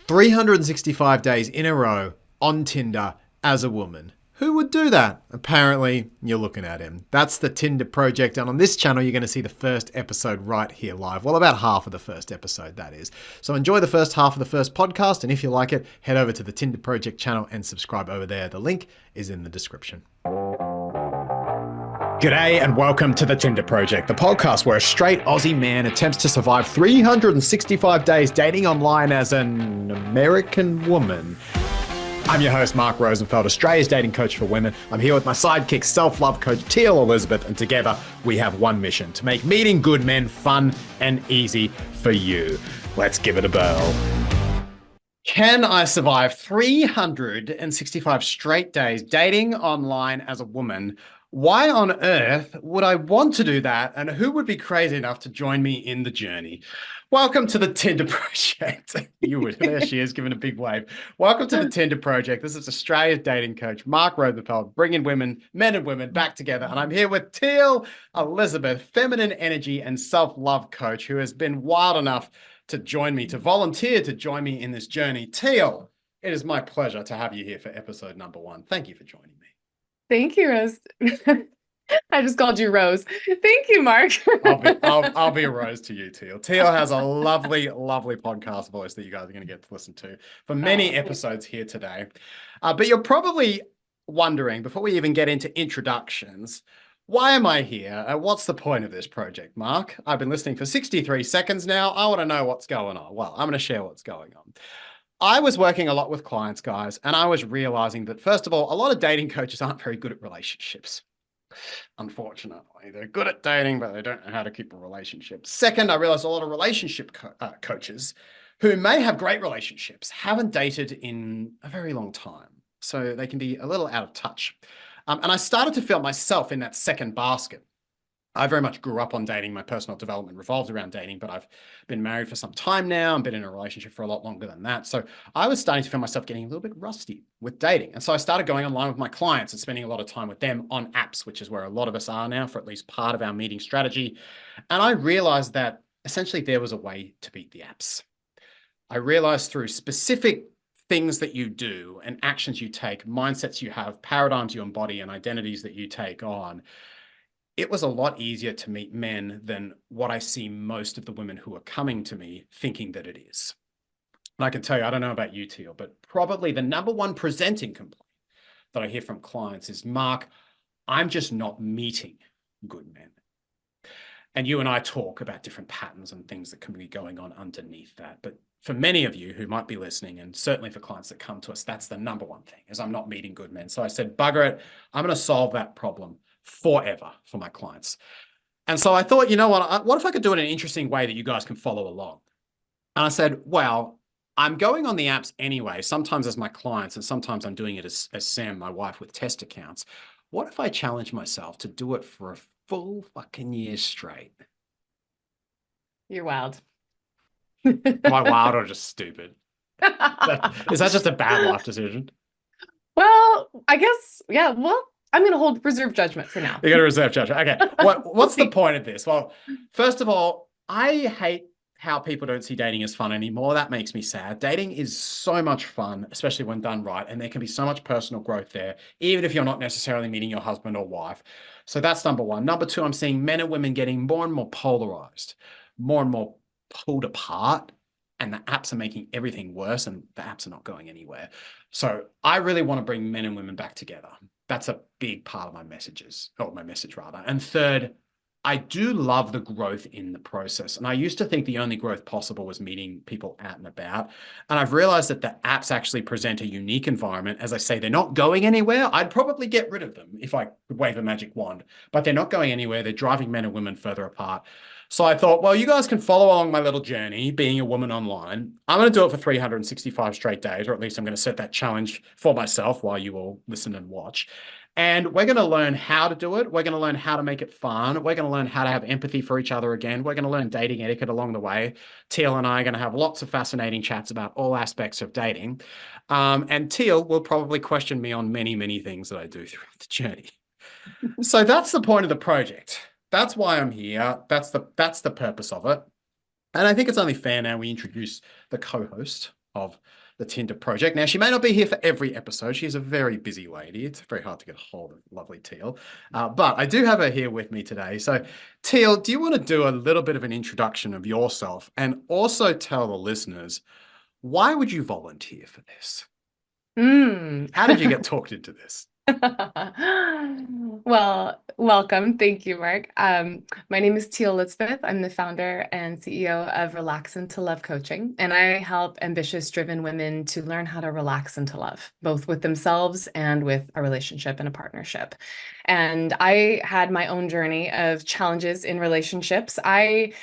365 days in a row on Tinder as a woman. Who would do that? Apparently, you're looking at him. That's the Tinder Project, and on this channel, you're going to see the first episode right here live. Well, about half of the first episode, that is. So enjoy the first half of the first podcast, and if you like it, head over to the Tinder Project channel and subscribe over there. The link is in the description. G'day and welcome to the Tinder Project, the podcast where a straight Aussie man attempts to survive 365 days dating online as an American woman. I'm your host, Mark Rosenfeld, Australia's dating coach for women. I'm here with my sidekick, self-love coach, Teal Elizabeth, and together we have one mission: to make meeting good men fun and easy for you. Let's give it a whirl. Can I survive 365 straight days dating online as a woman? Why on earth would I want to do that? And who would be crazy enough to join me in the journey? Welcome to the Tinder Project. You would. There she is, giving a big wave. Welcome to the Tinder Project. This is Australia's dating coach, Mark Rosenfeld, bringing men and women back together. And I'm here with Teal Elizabeth, feminine energy and self-love coach, who has been wild enough to join me, to volunteer to join me in this journey. Teal, it is my pleasure to have you here for episode number 1. Thank you for joining me. Thank you, Rose. I just called you Rose. Thank you, Mark. I'll be a Rose to you, Teal. Teal has a lovely, lovely podcast voice that you guys are going to get to listen to for many episodes here today. But you're probably wondering, before we even get into introductions, why am I here? What's the point of this project, Mark? I've been listening for 63 seconds now. I want to know what's going on. Well, I'm going to share what's going on. I was working a lot with clients, guys, and I was realizing that, first of all, a lot of dating coaches aren't very good at relationships. Unfortunately, they're good at dating, but they don't know how to keep a relationship. Second, I realized a lot of relationship coaches who may have great relationships haven't dated in a very long time. So they can be a little out of touch. And I started to feel myself in that second basket. I very much grew up on dating. My personal development revolves around dating, but I've been married for some time now and been in a relationship for a lot longer than that. So I was starting to feel myself getting a little bit rusty with dating. And so I started going online with my clients and spending a lot of time with them on apps, which is where a lot of us are now for at least part of our meeting strategy. And I realized that essentially there was a way to beat the apps. I realized through specific things that you do and actions you take, mindsets you have, paradigms you embody, and identities that you take on, it was a lot easier to meet men than what I see most of the women who are coming to me thinking that it is. And I can tell you, I don't know about you, Teal, but probably the number one presenting complaint that I hear from clients is, Mark, I'm just not meeting good men. And you and I talk about different patterns and things that can be going on underneath that. But for many of you who might be listening, and certainly for clients that come to us, that's the number one thing, is I'm not meeting good men. So I said, bugger it, I'm going to solve that problem forever for my clients. And so I thought, you know what if I could do it in an interesting way that you guys can follow along? And I said, well, I'm going on the apps anyway, sometimes as my clients, and sometimes I'm doing it as Sam, my wife, with test accounts. What if I challenge myself to do it for a full fucking year straight? You're wild. Am I wild or just stupid? Is that just a bad life decision? Well, I guess, yeah, well, I'm going to hold reserve judgment for now. You're going to reserve judgment. Okay. What's the point of this? Well, first of all, I hate how people don't see dating as fun anymore. That makes me sad. Dating is so much fun, especially when done right. And there can be so much personal growth there, even if you're not necessarily meeting your husband or wife. So that's number one. Number two, I'm seeing men and women getting more and more polarized, more and more pulled apart. And the apps are making everything worse, and the apps are not going anywhere. So I really want to bring men and women back together. That's a big part of my messages, or my message rather. And third, I do love the growth in the process. And I used to think the only growth possible was meeting people out and about. And I've realized that the apps actually present a unique environment. As I say, they're not going anywhere. I'd probably get rid of them if I could wave a magic wand, but they're not going anywhere. They're driving men and women further apart. So I thought, well, you guys can follow along my little journey, being a woman online. I'm going to do it for 365 straight days, or at least I'm going to set that challenge for myself while you all listen and watch. And we're going to learn how to do it. We're going to learn how to make it fun. We're going to learn how to have empathy for each other again. We're going to learn dating etiquette along the way. Teal and I are going to have lots of fascinating chats about all aspects of dating. And Teal will probably question me on many, many things that I do throughout the journey. So that's the point of the project. That's why I'm here. That's the purpose of it. And I think it's only fair now we introduce the co-host of the Tinder Project. Now, she may not be here for every episode. She's a very busy lady. It's very hard to get a hold of lovely Teal. But I do have her here with me today. So, Teal, do you want to do a little bit of an introduction of yourself and also tell the listeners, why would you volunteer for this? How did you get talked into this? Well, welcome. Thank you, Mark. My name is Teal Elizabeth. I'm the founder and CEO of Relax into Love Coaching, and I help ambitious, driven women to learn how to relax into love, both with themselves and with a relationship and a partnership. And I had my own journey of challenges in relationships. I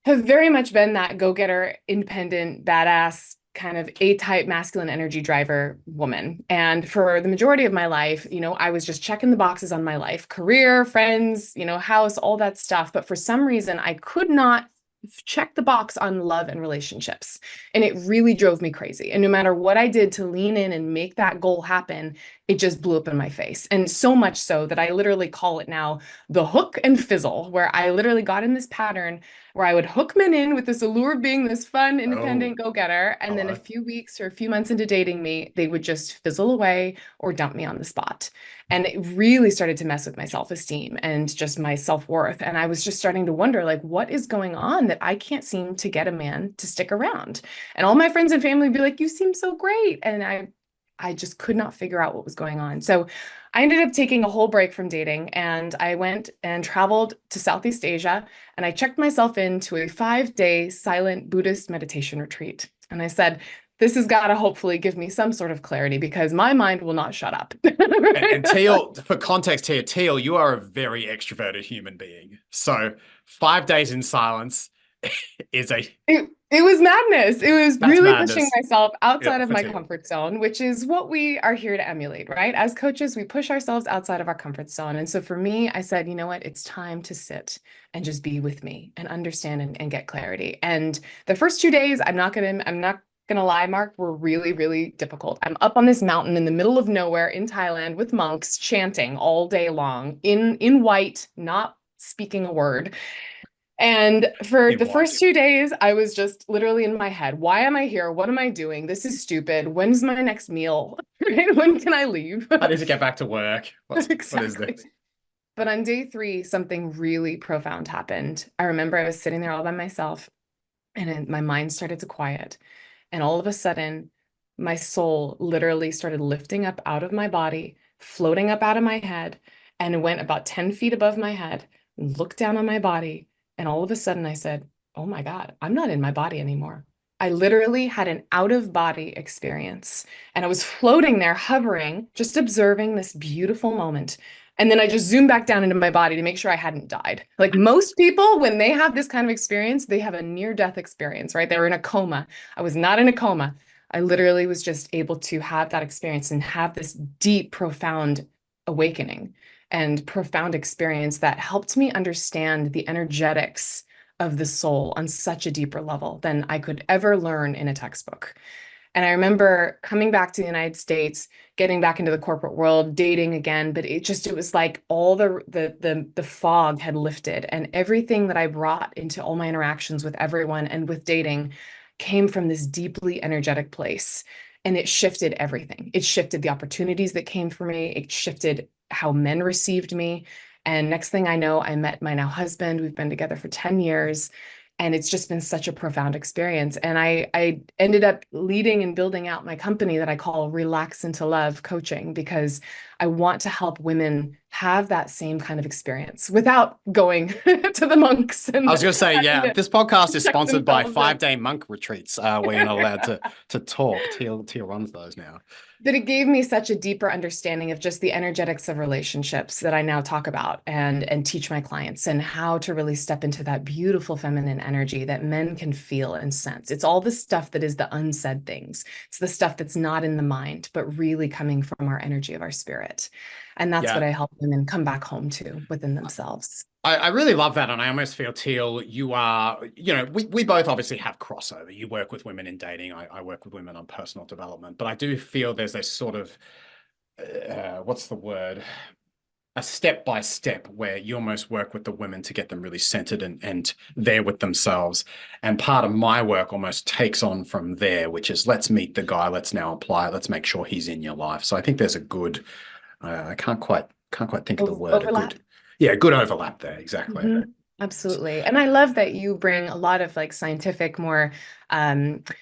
have very much been that go-getter, independent, badass, kind of A-type masculine energy driver woman. And for the majority of my life, I was just checking the boxes on my life, career, friends, house, all that stuff. But for some reason, I could not check the box on love and relationships. And it really drove me crazy. And no matter what I did to lean in and make that goal happen, it just blew up in my face. And so much so that I literally call it now the hook and fizzle, where I literally got in this pattern where I would hook men in with this allure of being this fun, independent go-getter. And then a few weeks or a few months into dating me, they would just fizzle away or dump me on the spot. And it really started to mess with my self-esteem and just my self-worth. And I was just starting to wonder, like, what is going on that I can't seem to get a man to stick around? And all my friends and family would be like, you seem so great. And I just could not figure out what was going on. So I ended up taking a whole break from dating, and I went and traveled to Southeast Asia, and I checked myself into a 5-day silent Buddhist meditation retreat. And I said, this has got to hopefully give me some sort of clarity because my mind will not shut up. And Teal, for context here, Teal, you are a very extroverted human being. So 5 days in silence is it was madness. It was really madness. Pushing myself outside of my Teal. comfort zone, which is what we are here to emulate, right? As coaches, we push ourselves outside of our comfort zone. And so for me, I said, you know what? It's time to sit and just be with me and understand and get clarity. And the first 2 days, I'm not gonna lie, Mark, were really, really difficult. I'm up on this mountain in the middle of nowhere in Thailand with monks chanting all day long in white, not speaking a word. And for the first 2 days, I was just literally in my head. Why am I here? What am I doing? This is stupid. When's my next meal? When can I leave? I need to get back to work. What is this? But on day 3, something really profound happened. I remember I was sitting there all by myself, and my mind started to quiet. And all of a sudden, my soul literally started lifting up out of my body, floating up out of my head, and it went about 10 feet above my head, looked down on my body. And all of a sudden I said, oh my God, I'm not in my body anymore. I literally had an out-of-body experience, and I was floating there, hovering, just observing this beautiful moment. And then I just zoomed back down into my body to make sure I hadn't died. Like most people, when they have this kind of experience, they have a near-death experience, right? They were in a coma. I was not in a coma. I literally was just able to have that experience and have this deep, profound awakening and profound experience that helped me understand the energetics of the soul on such a deeper level than I could ever learn in a textbook. And I remember coming back to the United States, getting back into the corporate world, dating again, but it was like all the fog had lifted, and everything that I brought into all my interactions with everyone and with dating came from this deeply energetic place. And it shifted everything. It shifted the opportunities that came for me. It shifted how men received me. And next thing I know, I met my now husband. We've been together for 10 years. And it's just been such a profound experience. And I ended up leading and building out my company that I call Relax into Love Coaching, because I want to help women have that same kind of experience without going to the monks. And I was going to say, yeah, this podcast is sponsored by 5-day monk retreats where you're not allowed to talk. Teal runs those now. But it gave me such a deeper understanding of just the energetics of relationships that I now talk about and teach my clients, and how to really step into that beautiful feminine energy that men can feel and sense. It's all the stuff that is the unsaid things. It's the stuff that's not in the mind, but really coming from our energy of our spirit. And that's what I help women come back home to within themselves. I really love that. And I almost feel, Teal, you are, we both obviously have crossover. You work with women in dating. I work with women on personal development. But I do feel there's this sort of, what's the word? a step by step where you almost work with the women to get them really centered and there with themselves. And part of my work almost takes on from there, which is let's meet the guy, let's now apply it, let's make sure he's in your life. So I think there's a good, I can't quite think of the word, a Overlap. good, yeah, good overlap there. Exactly. Mhm. Absolutely. And I love that you bring a lot of like scientific, more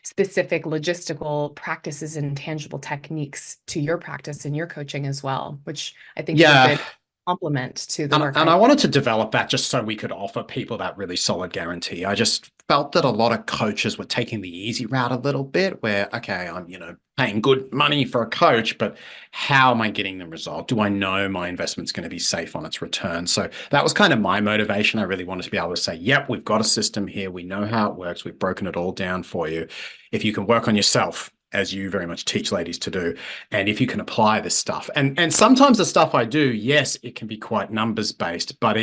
specific logistical practices and tangible techniques to your practice and your coaching as well, which I think is a Yeah. good complement to the And, work and I I do. wanted to develop that just so we could offer people that really solid guarantee. I just felt that a lot of coaches were taking the easy route a little bit, where, okay, I'm, paying good money for a coach, but how am I getting the result? Do I know my investment's going to be safe on its return? So that was kind of my motivation. I really wanted to be able to say, yep, we've got a system here. We know how it works. We've broken it all down for you. If you can work on yourself, as you very much teach ladies to do, and if you can apply this stuff, and sometimes the stuff I do, yes, it can be quite numbers based, but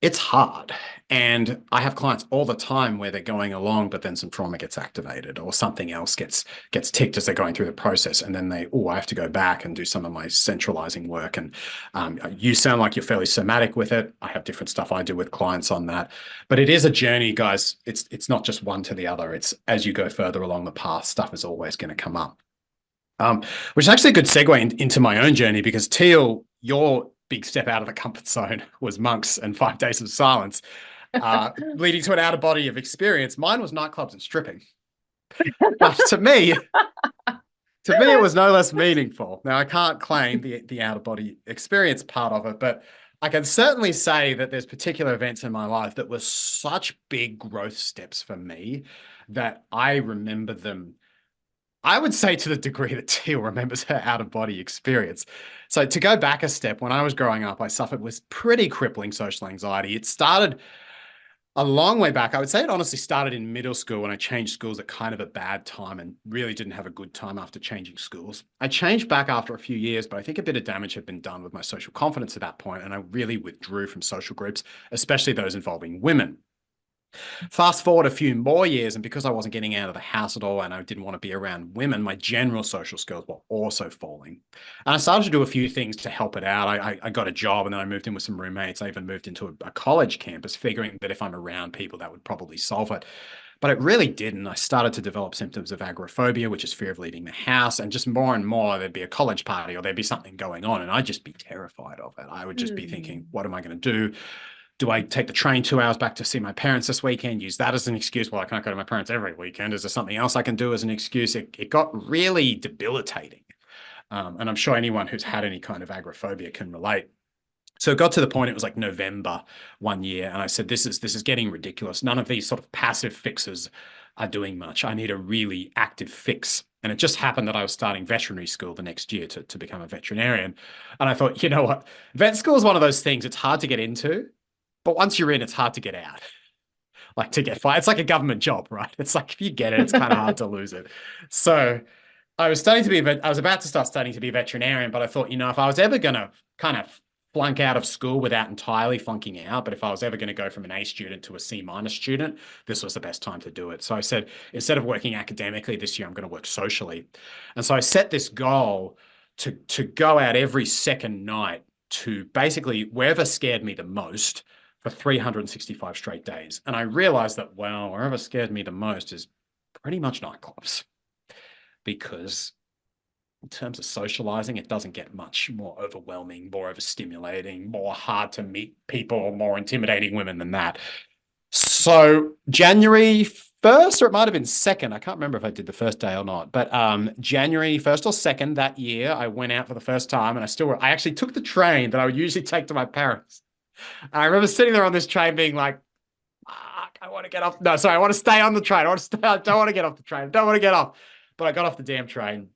it's hard. And I have clients all the time where they're going along, but then some trauma gets activated or something else gets ticked as they're going through the process. And then I have to go back and do some of my centralizing work. And you sound like you're fairly somatic with it. I have different stuff I do with clients on that. But it is a journey, guys. It's not just one to the other. It's as you go further along the path, stuff is always going to come up. Which is actually a good segue into my own journey because Teal, your big step out of the comfort zone was monks and 5 days of silence, leading to an out of body of experience. Mine was nightclubs and stripping. But to me, it was no less meaningful. Now, I can't claim the out of body experience part of it, but I can certainly say that there's particular events in my life that were such big growth steps for me that I remember them. I would say to the degree that Teal remembers her out of body experience. So to go back a step, when I was growing up, I suffered with pretty crippling social anxiety. It started a long way back. I would say it honestly started in middle school when I changed schools at kind of a bad time and really didn't have a good time after changing schools. I changed back after a few years, but I think a bit of damage had been done with my social confidence at that point, and I really withdrew from social groups, especially those involving women. Fast forward a few more years, and because I wasn't getting out of the house at all and I didn't want to be around women, my general social skills were also falling. And I started to do a few things to help it out. I got a job and then I moved in with some roommates. I even moved into a college campus, figuring that if I'm around people, that would probably solve it. But it really didn't. I started to develop symptoms of agoraphobia, which is fear of leaving the house. And just more and more, there'd be a college party or there'd be something going on, and I'd just be terrified of it. I would just be thinking, what am I going to do? Do I take the train 2 hours back to see my parents this weekend? Use that as an excuse? Well, I can't go to my parents every weekend. Is there something else I can do as an excuse? It got really debilitating. And I'm sure anyone who's had any kind of agoraphobia can relate. So it got to the point, it was like November one year, and I said, this is getting ridiculous. None of these sort of passive fixes are doing much. I need a really active fix. And it just happened that I was starting veterinary school the next year to become a veterinarian. And I thought, you know what? Vet school is one of those things, it's hard to get into, but once you're in, it's hard to get out. Like to get fired. It's like a government job, right? It's like if you get it, it's kind of hard to lose it. So I was studying to be I was about to start studying to be a veterinarian, but I thought, if I was ever going to kind of flunk out of school without entirely flunking out, but if I was ever going to go from an A student to a C minus student, this was the best time to do it. So I said, instead of working academically this year, I'm going to work socially. And so I set this goal to go out every second night to basically wherever scared me the most for 365 straight days. And I realized that, well, wherever scared me the most is pretty much nightclubs, because in terms of socializing, it doesn't get much more overwhelming, more overstimulating, more hard to meet people, more intimidating women than that. So January 1st, or it might have been 2nd, I can't remember if I did the first day or not, but January 1st or 2nd that year, I went out for the first time, and I actually took the train that I would usually take to my parents. I remember sitting there on this train being like, fuck, I want to get off. No, sorry, I want to stay on the train. I don't want to get off the train. I don't want to get off. But I got off the damn train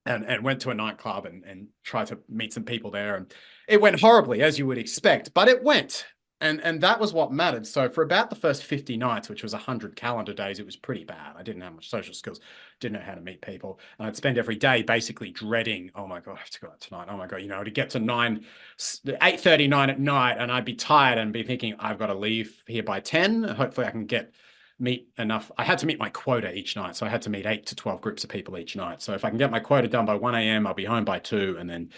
and went to a nightclub and tried to meet some people there. And it went horribly, as you would expect, but it went. And that was what mattered. So for about the first 50 nights, which was 100 calendar days, it was pretty bad. I didn't have much social skills, didn't know how to meet people. And I'd spend every day basically dreading, oh my God, I have to go out tonight. Oh my God, to get to 8:39 at night, and I'd be tired and be thinking, I've got to leave here by 10. Hopefully I can get meet enough. I had to meet my quota each night. So I had to meet 8 to 12 groups of people each night. So if I can get my quota done by 1 a.m., I'll be home by 2 and then,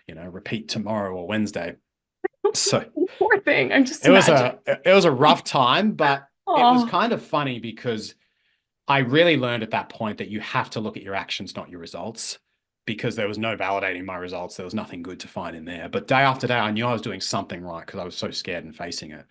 repeat tomorrow or Wednesday. So Poor thing. I'm just it was imagining. a rough time, but it was Oh, kind of funny because I really learned at that point that you have to look at your actions, not your results, because there was no validating my results. There was nothing good to find in there. But day after day, I knew I was doing something right because I was so scared and facing it.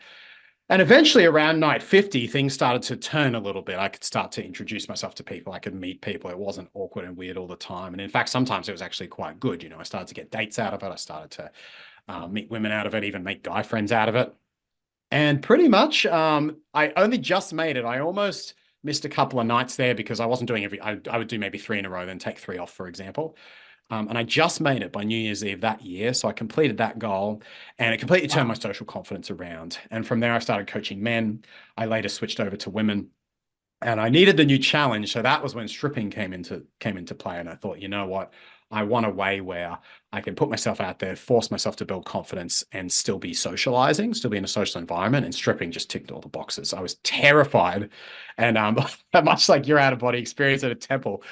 And eventually, around night 50, things started to turn a little bit. I could start to introduce myself to people. I could meet people. It wasn't awkward and weird all the time. And in fact, sometimes it was actually quite good. I started to get dates out of it. I started to meet women out of it, even make guy friends out of it. And pretty much, I only just made it. I almost missed a couple of nights there because I wasn't doing I would do maybe 3 in a row, then take 3 off, for example. And I just made it by New Year's Eve that year. So I completed that goal and it completely turned my wow. social confidence around. And from there, I started coaching men. I later switched over to women and I needed the new challenge. So that was when stripping came into play. And I thought, you know what? I want a way where I can put myself out there, force myself to build confidence and still be socializing, still be in a social environment. And stripping just ticked all the boxes. I was terrified. And much like your out of body experience at a temple,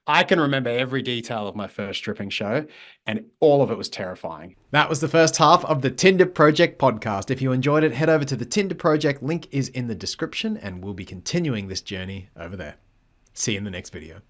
I can remember every detail of my first stripping show, and all of it was terrifying. That was the first half of the Tinder Project podcast. If you enjoyed it, head over to the Tinder Project. Link is in the description, and we'll be continuing this journey over there. See you in the next video.